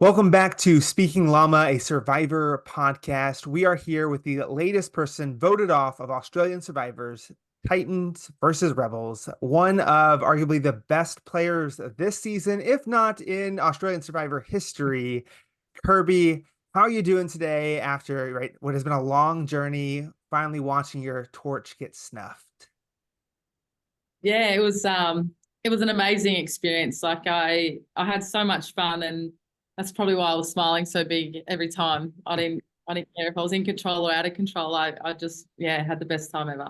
Welcome back to Speaking Llama, a Survivor podcast. We are here with the latest person voted off of Australian Survivors, Titans versus Rebels, one of arguably the best players this season, if not in Australian Survivor history. Kirby, how are you doing today after what has been a long journey, finally watching your torch get snuffed? Yeah, it was an amazing experience. I had so much fun, and that's probably why I was smiling so big every time. I didn't care if I was in control or out of control. I just had the best time ever.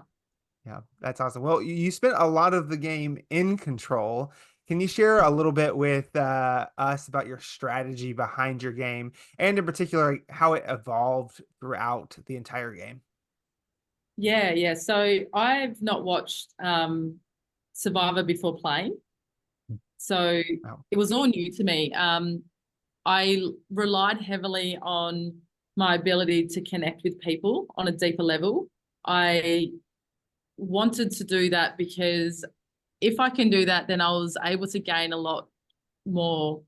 Yeah, that's awesome. Well, you spent a lot of the game in control. Can you share a little bit with us about your strategy behind your game, and in particular, how it evolved throughout the entire game? Yeah, yeah. So I've not watched Survivor before playing, so Wow. it was all new to me. I relied heavily on my ability to connect with people on a deeper level. I wanted to do that because if I can do that, then I was able to gain a lot more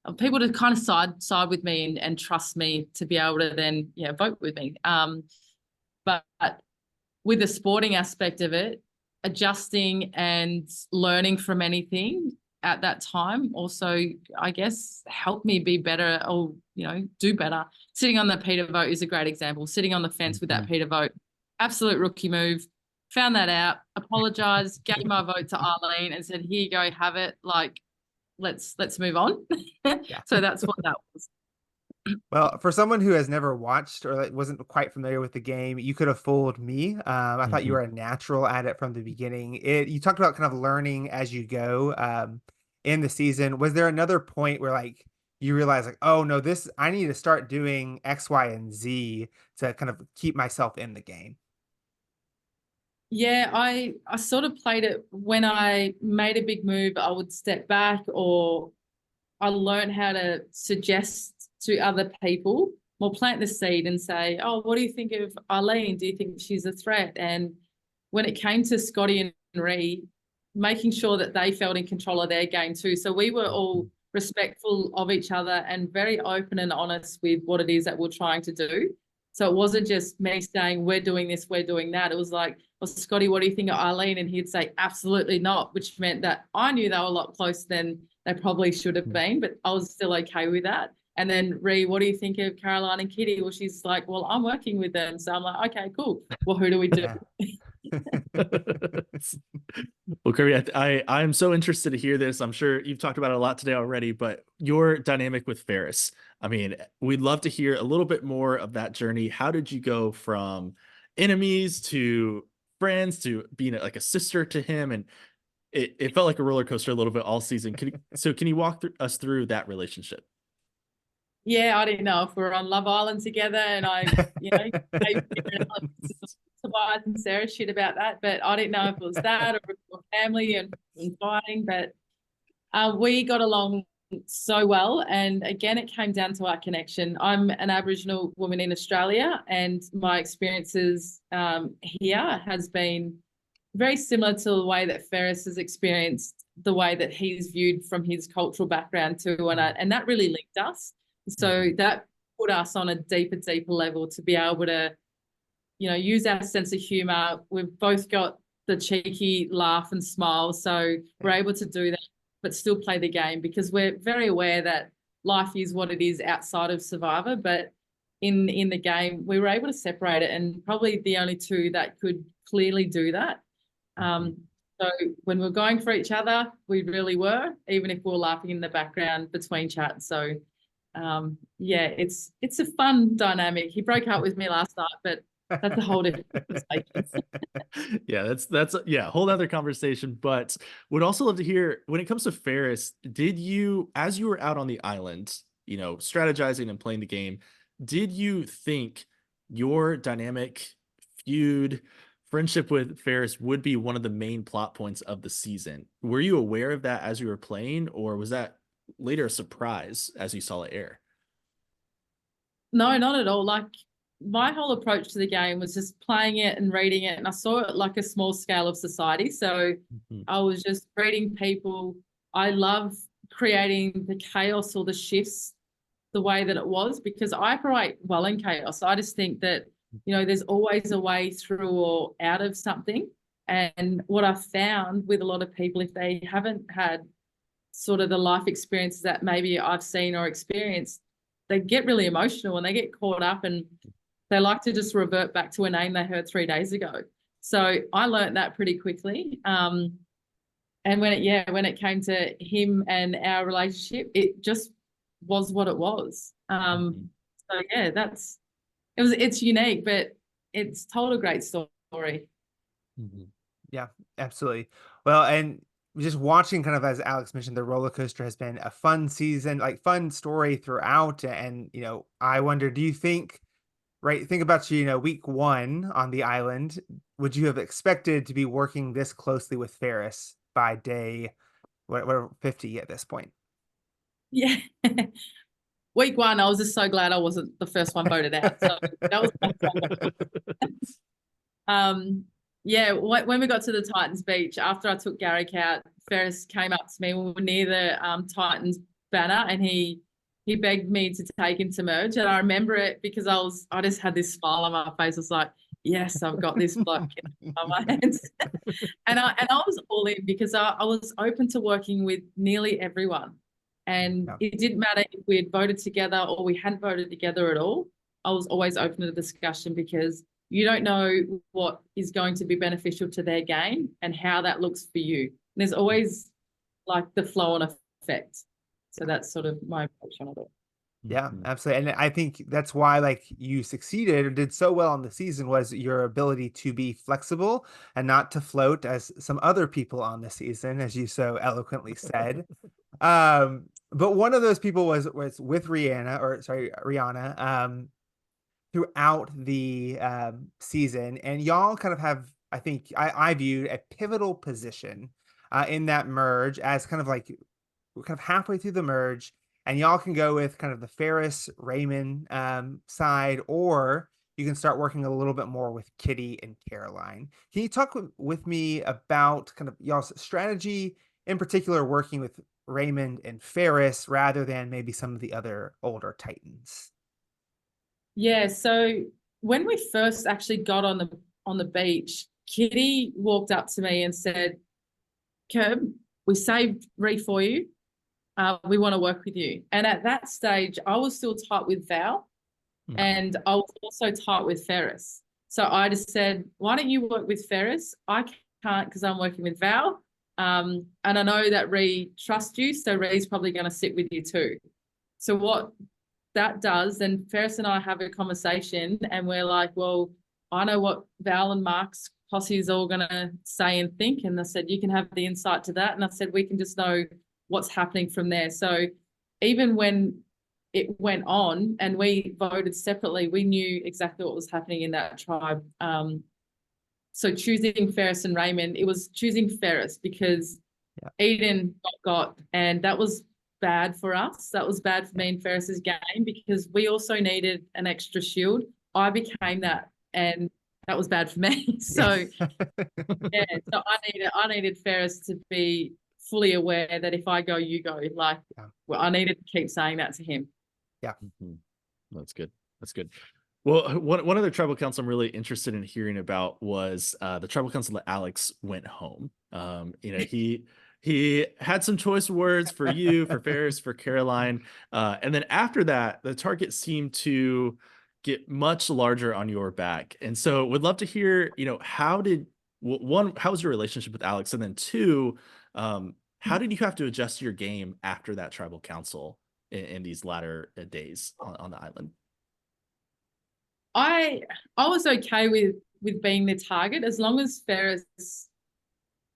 of people to kind of side with me and trust me to be able to then vote with me. But with the sporting aspect of it, adjusting and learning from anything at that time also, I guess, helped me be better or do better. Sitting on the Peter vote is a great example. Sitting on the fence with that Mhm. Peter vote, absolute rookie move. Found that out, apologized, gave my vote to Arlene, and said, "Here you go, have it. Like, let's move on." Yeah. So that's what that was. Well, for someone who has never watched or wasn't quite familiar with the game, you could have fooled me. I thought you hmm were a natural at it from the beginning. You talked about kind of learning as you go in the season. Was there another point where you realize oh no, this I need to start doing X, Y, and Z to kind of keep myself in the game? Yeah, I sort of played it when I made a big move, I would step back, or I learned how to suggest to other people, or plant the seed and say, "Oh, what do you think of Arlene? Do you think she's a threat?" And when it came to Scotty and Ree, making sure that they felt in control of their game too. So we were all respectful of each other and very open and honest with what it is that we're trying to do. So it wasn't just me saying, "We're doing this, we're doing that." It was like, "Well, Scotty, what do you think of Arlene?" And he'd say, "Absolutely not," which meant that I knew they were a lot closer than they probably should have been, but I was still okay with that. And then Ree, "What do you think of Caroline and Kitty?" Well, she's like, "Well, I'm working with them." So I'm like, "Okay, cool. Well, who do we do?" Yeah. Well, Kirby, I'm so interested to hear this. I'm sure you've talked about it a lot today already, but your dynamic with Ferris. I mean, we'd love to hear a little bit more of that journey. How did you go from enemies to friends to being like a sister to him? And it felt like a roller coaster a little bit all season. Can you walk us through that relationship? Yeah, I didn't know if we were on Love Island together, and gave Tobias and Sarah shit about that, but I didn't know if it was that or if it was family and fighting. But we got along so well, and again, it came down to our connection. I'm an Aboriginal woman in Australia, and my experiences here has been very similar to the way that Ferris has experienced the way that he's viewed from his cultural background too, and that really linked us. So Mhm. that put us on a deeper level to be able to, use our sense of humor. We've both got the cheeky laugh and smile, so we're Yeah. able to do that, but still play the game because we're very aware that life is what it is outside of Survivor, but in the game we were able to separate it, and probably the only two that could clearly do that. Mhm. um, so when we're going for each other, we really were, even if we were laughing in the background between chats. So yeah, it's a fun dynamic. He broke up with me last night, but that's a whole different conversation. Yeah, that's yeah, a whole other conversation. But would also love to hear when it comes to Ferris, did you, as you were out on the island, strategizing and playing the game, did you think your dynamic feud, friendship with Ferris would be one of the main plot points of the season? Were you aware of that as you were playing, or was that later a surprise as you saw it air? No, not at all. Like, my whole approach to the game was just playing it and reading it, and I saw it like a small scale of society. So Mhm. I was just reading people. I love creating the chaos or the shifts the way that it was, because I operate well in chaos. I just think that, there's always a way through or out of something. And what I've found with a lot of people, if they haven't had sort of the life experiences that maybe I've seen or experienced, they get really emotional and they get caught up, and they like to just revert back to a name they heard 3 days ago. So I learned that pretty quickly. And when it came to him and our relationship, it just was what it was. So yeah, it's unique, but it's told a great story. Yeah, absolutely. Well, and just watching kind of, as Alex mentioned, the roller coaster has been a fun season, like fun story throughout. And, I wonder, do you think, right, think about week 1 on the island, would you have expected to be working this closely with Ferris by day, whatever, 50 at this point? Yeah. Week 1, I was just so glad I wasn't the first one voted out. So that was yeah, when we got to the Titans beach, after I took Garrick out, Ferris came up to me. We were near the Titans banner, and he begged me to take him to merge. And I remember it because I just had this smile on my face. I was like, yes, I've got this bloke in my hands. and I was all in, because I was open to working with nearly everyone. And it didn't matter if we had voted together or we hadn't voted together at all. I was always open to the discussion, because you don't know what is going to be beneficial to their game and how that looks for you. And there's always like the flow and effect. So that's sort of my approach on it. Yeah, absolutely. And I think that's why, like, you succeeded or did so well on the season, was your ability to be flexible and not to float as some other people on the season, as you so eloquently said. But one of those people was with Rihanna, throughout the season, and y'all kind of have, I think I viewed a pivotal position in that merge, as kind of like kind of halfway through the merge, and y'all can go with kind of the Ferris Raymond side, or you can start working a little bit more with Kitty and Caroline. Can you talk with me about kind of y'all's strategy, in particular working with Raymond and Ferris rather than maybe some of the other older Titans? Yeah, so when we first actually got on the beach, Kitty walked up to me and said, "Kirb, we saved Ree for you. We want to work with you." And at that stage, I was still tight with Val, and I was also tight with Ferris. So I just said, "Why don't you work with Ferris? I can't, because I'm working with Val. And I know that Ree trusts you, so Ree's probably going to sit with you too." So what that does, then Ferris and I have a conversation, and we're like, well, I know what Val and Mark's posse is all going to say and think. And I said, you can have the insight to that. And I said, we can just know what's happening from there. So even when it went on and we voted separately, we knew exactly what was happening in that tribe. So choosing Ferris and Raymond, it was choosing Ferris because Eden got, and that was bad for us. That was bad for me and Ferris's game, because we also needed an extra shield. I became that, and that was bad for me. So yeah, so I needed Ferris to be fully aware that if I go, you go. Like, well, I needed to keep saying that to him. Yeah. That's good. That's good. Well, one other tribal council I'm really interested in hearing about was the tribal council that Alex went home. He had some choice words for you, for Ferris, for Caroline. And then after that, the target seemed to get much larger on your back. And so would love to hear, how was your relationship with Alex? And then 2, how did you have to adjust your game after that tribal council in these latter days on the island? I was okay with being the target, as long as Ferris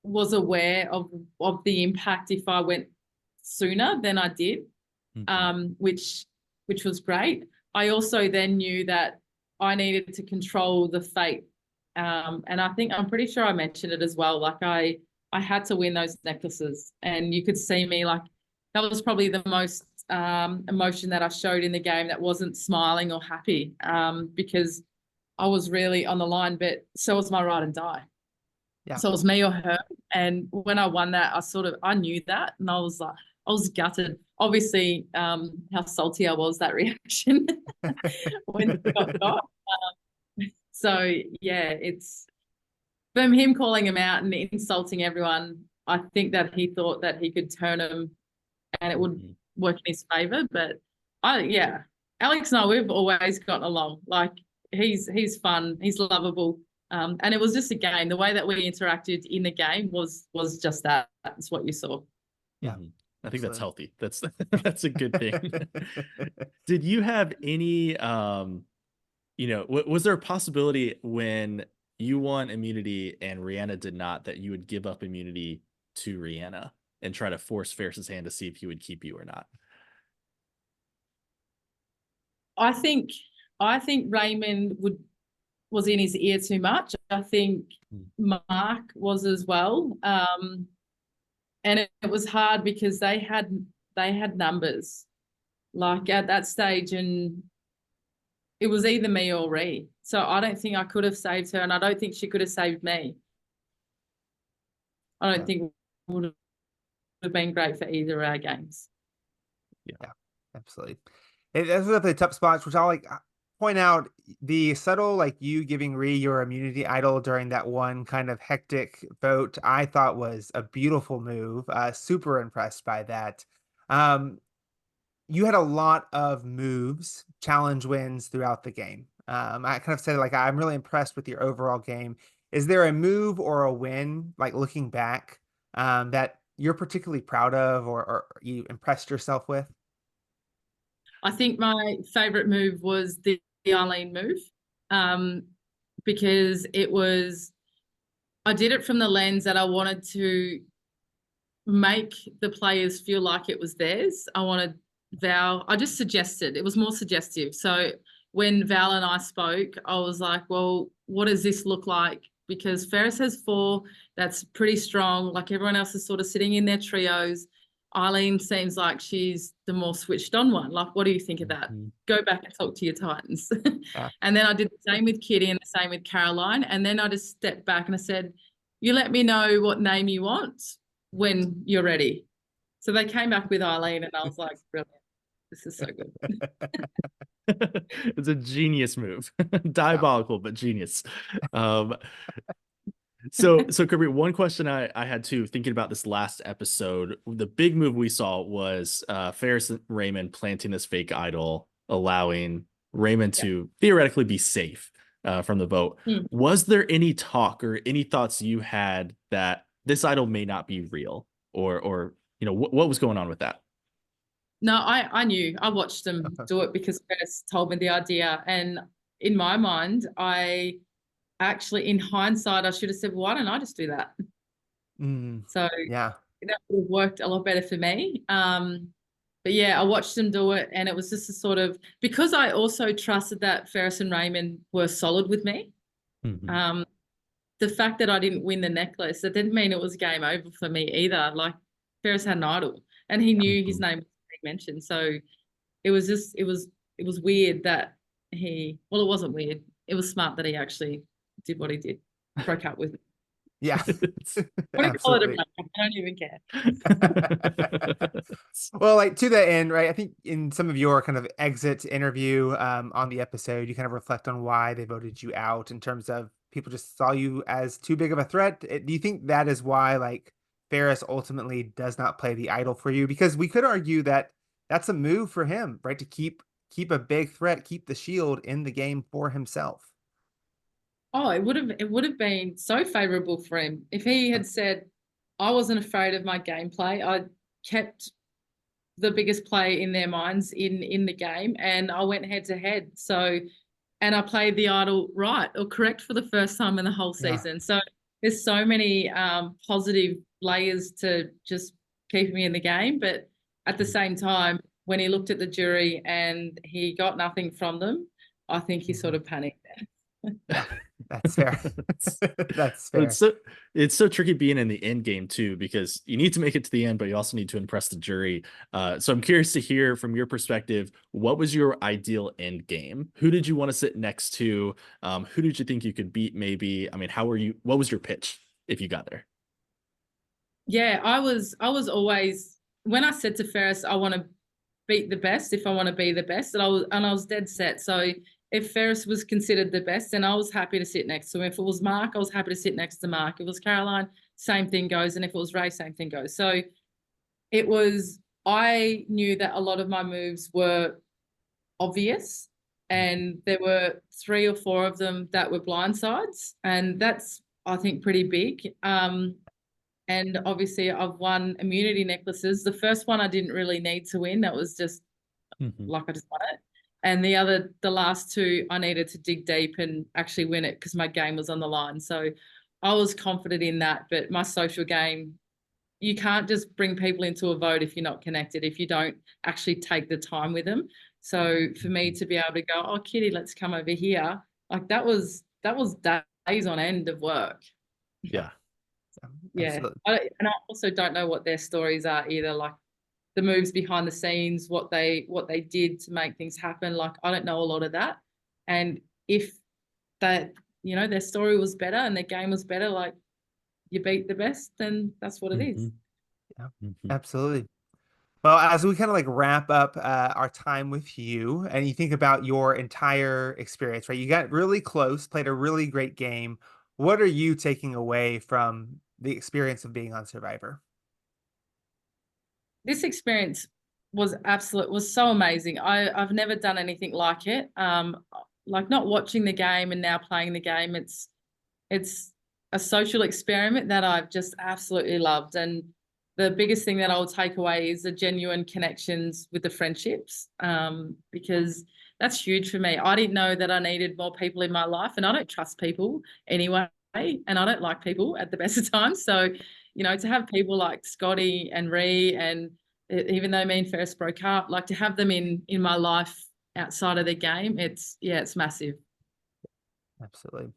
was aware of the impact if I went sooner than I did, which was great. I also then knew that I needed to control the fate. And I'm pretty sure I mentioned it as well. Like I had to win those necklaces, and you could see me, like, that was probably the most emotion that I showed in the game that wasn't smiling or happy, because I was really on the line, but so was my ride and die. Yeah. So it was me or her. And when I won that, I knew that, and I was like, I was gutted. Obviously, how salty I was, that reaction when he got got. So yeah, it's from him calling him out and insulting everyone. I think that he thought that he could turn him and it would work in his favor. But Alex and I, we've always gotten along. Like he's fun, he's lovable. And it was just a game. The way that we interacted in the game was just that. That's what you saw. Yeah. I think that's healthy. That's a good thing. Did you have any was there a possibility when you won immunity and Rihanna did not, that you would give up immunity to Rihanna and try to force Ferris's hand to see if he would keep you or not? I think Raymond was in his ear too much. I think Mark was as well. And it was hard because they had numbers like at that stage, and it was either me or Ree. So I don't think I could have saved her, and I don't think she could have saved me. I don't think it would have been great for either of our games. Yeah, absolutely. That's definitely tough spots, which I'll point out the subtle, you giving Ree your immunity idol during that one kind of hectic vote, I thought was a beautiful move. Super impressed by that. You had a lot of moves, challenge wins throughout the game. I kind of said, I'm really impressed with your overall game. Is there a move or a win, looking back, that you're particularly proud of or you impressed yourself with? I think my favorite move was the Eileen move, because I did it from the lens that I wanted to make the players feel like it was theirs. I just suggested, it was more suggestive. So when Val and I spoke, I was like, well, what does this look like? Because Ferris has 4, that's pretty strong. Like everyone else is sort of sitting in their trios. Eileen seems like she's the more switched on one. Like, what do you think of that? Go back and talk to your Titans. Yeah. And then I did the same with Kitty and the same with Caroline. And then I just stepped back and I said, you let me know what name you want when you're ready. So they came back with Eileen and I was like, brilliant. This is so good. It's a genius move. Diabolical, but genius. So Kirby, one question I had too, thinking about this last episode, the big move we saw was Ferris and Raymond planting this fake idol, allowing Raymond to theoretically be safe from the vote. Was there any talk or any thoughts you had that this idol may not be real, or what was going on with that? No, I knew. I watched them do it because Ferris told me the idea, and in my mind, actually, in hindsight, I should have said, well, why don't I just do that? So yeah, that would have worked a lot better for me. But yeah, I watched them do it, and it was just a sort of, because I also trusted that Ferris and Raymond were solid with me. The fact that I didn't win the necklace, that didn't mean it was game over for me either. Like Ferris had an idol, and he knew his name was mentioned. So it was weird that it wasn't weird. It was smart that he actually did what he did, broke up with me. Yeah. What do you call it? I don't even care. Well, to that end, right? I think in some of your kind of exit interview on the episode, you kind of reflect on why they voted you out in terms of people just saw you as too big of a threat. Do you think that is why Ferris ultimately does not play the idol for you? Because we could argue that that's a move for him, right? To keep a big threat, keep the shield in the game for himself. Oh, it would have been so favorable for him if he had said, I wasn't afraid of my gameplay. I kept the biggest play in their minds in the game, and I went head to head. So, and I played the idol right or correct for the first time in the whole season. Yeah. So there's so many positive layers to just keep me in the game. But at the same time, when he looked at the jury and he got nothing from them, I think he sort of panicked there. Yeah, that's fair. That's fair. It's so tricky being in the end game too, because you need to make it to the end, but you also need to impress the jury. So I'm curious to hear from your perspective, what was your ideal end game? Who did you want to sit next to? Who did you think you could beat? Maybe. I mean, what was your pitch if you got there? Yeah, I was always when I said to Ferris, I want to beat the best if I want to be the best, and I was dead set. So if Ferris was considered the best, then I was happy to sit next to him. If it was Mark, I was happy to sit next to Mark. If it was Caroline, same thing goes. And if it was Ray, same thing goes. So I knew that a lot of my moves were obvious, and there were 3 or 4 of them that were blindsides, and that's, I think, pretty big. And obviously I've won immunity necklaces. The first one I didn't really need to win. That was just like I just won it. And the last 2, I needed to dig deep and actually win it because my game was on the line. So I was confident in that. But my social game, you can't just bring people into a vote if you're not connected, if you don't actually take the time with them. So for me to be able to go, oh, Kitty, let's come over here. Like that was days on end of work. Yeah. Yeah. And I also don't know what their stories are either, like the moves behind the scenes, what they did to make things happen. Like I don't know a lot of that. And if that, their story was better and their game was better, like you beat the best, then that's what it is. Yeah, absolutely. Well, as we kind of like wrap up our time with you, and you think about your entire experience, right? You got really close, played a really great game. What are you taking away from the experience of being on Survivor? This experience was so amazing. I've never done anything like it. Like not watching the game and now playing the game. It's a social experiment that I've just absolutely loved. And the biggest thing that I'll take away is the genuine connections with the friendships, because that's huge for me. I didn't know that I needed more people in my life, and I don't trust people anyway, and I don't like people at the best of times. So, to have people like Scotty and Ree, and even though me and Ferris broke up, like to have them in my life outside of the game, it's massive. Absolutely.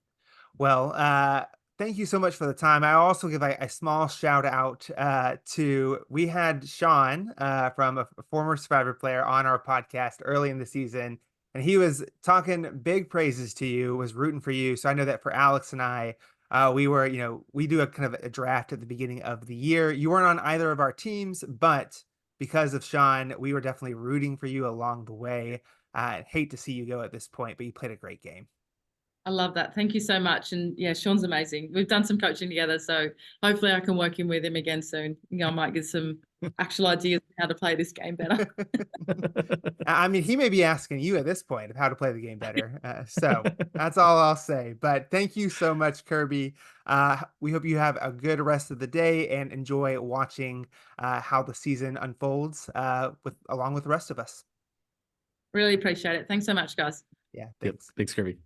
Well, thank you so much for the time. I also give a small shout out we had Sean from a former Survivor player on our podcast early in the season, and he was talking big praises to you, was rooting for you. So I know that for Alex and I, we were, we do a kind of a draft at the beginning of the year. You weren't on either of our teams, but because of Sean, we were definitely rooting for you along the way. I hate to see you go at this point, but you played a great game. I love that. Thank you so much. And yeah, Sean's amazing. We've done some coaching together, so hopefully I can work in with him again soon. I might get some actual ideas on how to play this game better. I mean, he may be asking you at this point of how to play the game better. So that's all I'll say. But thank you so much, Kirby. We hope you have a good rest of the day and enjoy watching how the season unfolds along with the rest of us. Really appreciate it. Thanks so much, guys. Yeah, thanks. Yep. Thanks, Kirby.